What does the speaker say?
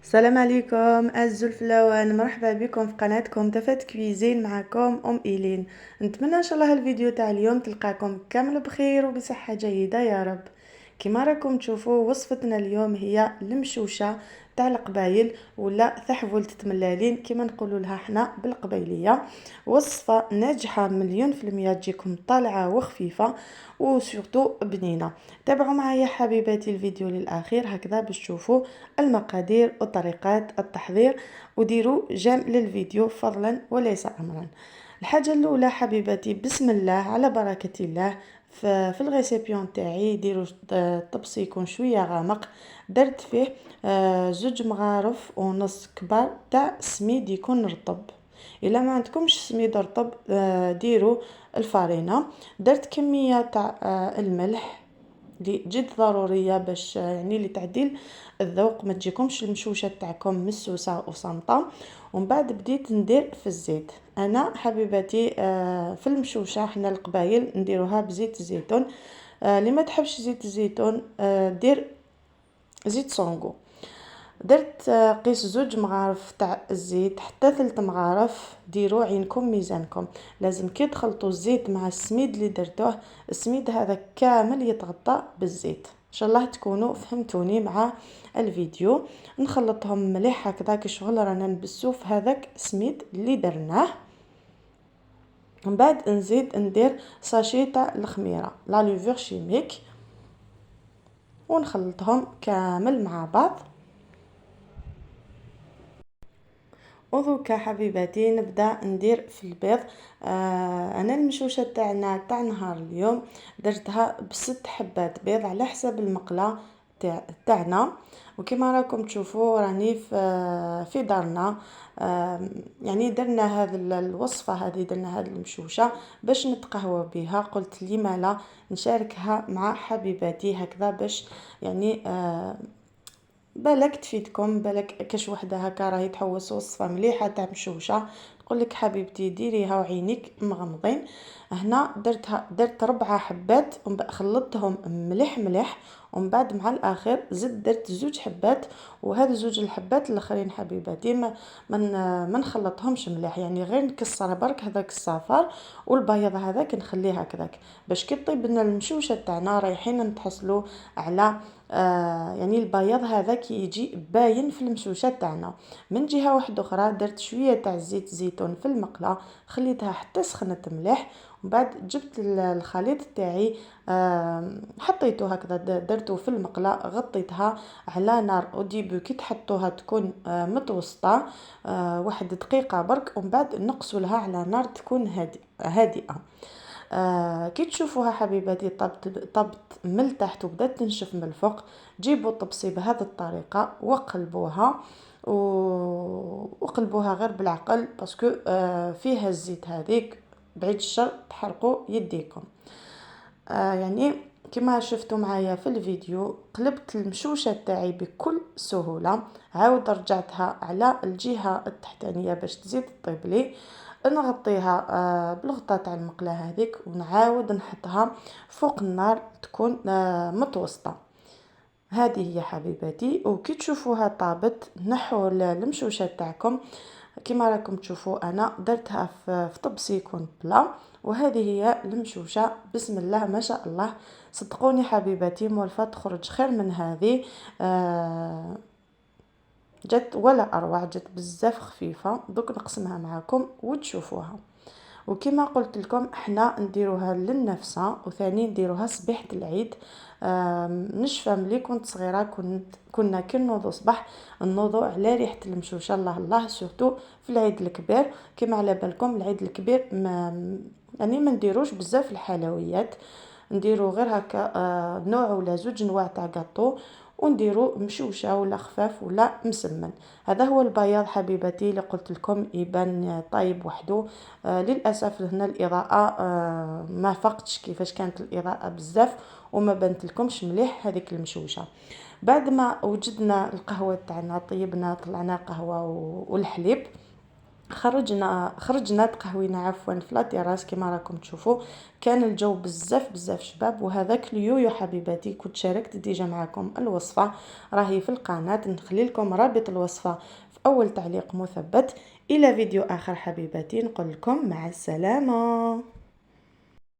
السلام عليكم أعزائي الفلاوان، مرحبا بكم في قناتكم دفات كويزين. معكم إيلين. نتمنى ان شاء الله الفيديو تاع اليوم تلقاكم كامل بخير وبصحة جيدة يا رب. كما راكم تشوفوا وصفتنا اليوم هي المشوشة تاع القبايل ولا ثحول تتملالين كما نقولوا لها حنا بالقبيليه. وصفه ناجحه مليون في المية، تجيكم طالعه وخفيفه وسورتو بنينه. تابعوا معايا حبيباتي الفيديو للاخير هكذا باش تشوفوا المقادير وطريقات التحضير، وديروا جيم للفيديو فضلا وليس امرا. الحاجه الاولى حبيباتي، بسم الله على بركه الله، في الغيسيبيون تاعي ديروا الطبس يكون شويه غامق. درت فيه زوج مغارف ونص كبار تاع سميد يكون رطب. الا ما عندكمش سميد رطب ديروا الفارينه. درت كميه تاع الملح اللي جد ضروريه باش يعني لتعديل الذوق، ما تجيكمش المشوشه تاعكم مسوسه وصامته. ومن بعد بديت ندير في الزيت. انا حبيباتي في المشوشه حنا القبايل نديروها بزيت الزيتون. اللي ما تحبش زيت الزيتون دير زيت صونغو. درت قيس زوج مغارف تاع الزيت حتى 3 مغارف. ديروا عينكم ميزانكم، لازم كي تخلطوا الزيت مع السميد اللي درتوه، السميد هذا كامل يتغطى بالزيت. ان شاء الله تكونوا فهمتوني مع الفيديو. نخلطهم مليح هكذا كشغل رانا نبسو في هذاك السميد اللي درناه. من بعد نزيد ندير ساشي تاع الخميره لا لوفور شيميك ونخلطهم كامل مع بعض. ودوكا حبيباتي نبدا ندير في البيض. انا المشوشه تاعنا تاع نهار اليوم درتها ب6 حبات بيض على حسب المقله تاعنا. وكما راكم تشوفوا راني في دارنا. يعني درنا هذه الوصفه، هذه درنا هذه المشوشه باش نتقهوى بها. قلت لي ما لا نشاركها مع حبيباتي هكذا باش يعني بالك تفيدكم، بالك كاش وحده هكا راهي تحوس وصفه مليحه تاع مشوشه تقول لك حبيبتي ديريها وعينيك مغمضين. هنا درت 4 حبات خلطتهم مليح مليح. ومن بعد مع الاخر زدت درت 2 حبات، وهذا 2 الحبات الاخرين حبيباتي ما نخلطهمش مليح، يعني غير نكسر برك هذاك الصفار والبيض هذاك نخليه هكذاك باش كي طيب لنا المشوشه تاعنا رايحين نتحصلوا على يعني البياض هذاك يجي باين في المشوشه تاعنا. من جهه واحده اخرى درت شويه تاع زيت زيتون في المقله، خليتها حتى سخنت مليح. ومن بعد جبت الخليط تاعي حطيته هكذا درته في المقله، غطيتها على نار اوديبو كي تحطوها تكون متوسطه 1 دقيقه برك. ومن بعد نقصوا لها على نار تكون هادئه. كي تشوفوها حبيباتي طبت من التحت وبدات تنشف من الفوق، جيبوا الطبسي بهذه الطريقه وقلبوها وقلبوها غير بالعقل باسكو فيها الزيت هذيك، بعيد الشر تحرقوا يديكم. يعني كما شفتوا معايا في الفيديو قلبت المشوشه تاعي بكل سهوله. عاود رجعتها على الجهه التحتانيه باش تزيد تطيب لي. نغطيها بالغطاء تاع المقله هذيك ونعاود نحطها فوق النار تكون متوسطه. هذه هي حبيباتي. وكي تشوفوها طابت نحوا المشوشه تاعكم. كما راكم تشوفوا انا درتها في طبس يكون بلا. وهذه هي المشوشه بسم الله ما شاء الله. صدقوني حبيباتي مولفه تخرج خير من هذه. جت ولا اروع، جت بزاف خفيفه. دوك نقسمها معكم وتشوفوها. وكما قلت لكم احنا نديروها للنفسه وثاني نديروها صبيحه العيد. نشفى ملي كنت صغيره كنا كي نوضو صباح نوضو على ريحه المشوشه. الله الله سورتو في العيد الكبير. كما على بالكم العيد الكبير يعني ما نديروش بزاف الحلويات، نديرو غير هكا نوع ولا 2 نواع تاع غاطو ونديرو مشوشه ولا خفاف ولا مسمن. هذا هو البياض حبيبتي اللي قلت لكم يبان طايب وحده. للاسف هنا الاضاءه ما فقتش كيفاش كانت الاضاءه بزاف وما بنت لكمش مليح هذيك المشوشه. بعد ما وجدنا القهوه تاعنا طيبنا طلعنا قهوه والحليب، خرجنا تقهوينا عفوا في لاتيراس كما راكم تشوفوا. كان الجو بزاف شباب. وهذاك اليويو حبيباتي كنت شاركت ديجا معكم الوصفه، راهي في القناه، نخلي لكم رابط الوصفه في اول تعليق مثبت. الى فيديو اخر حبيباتي، نقول لكم مع السلامه.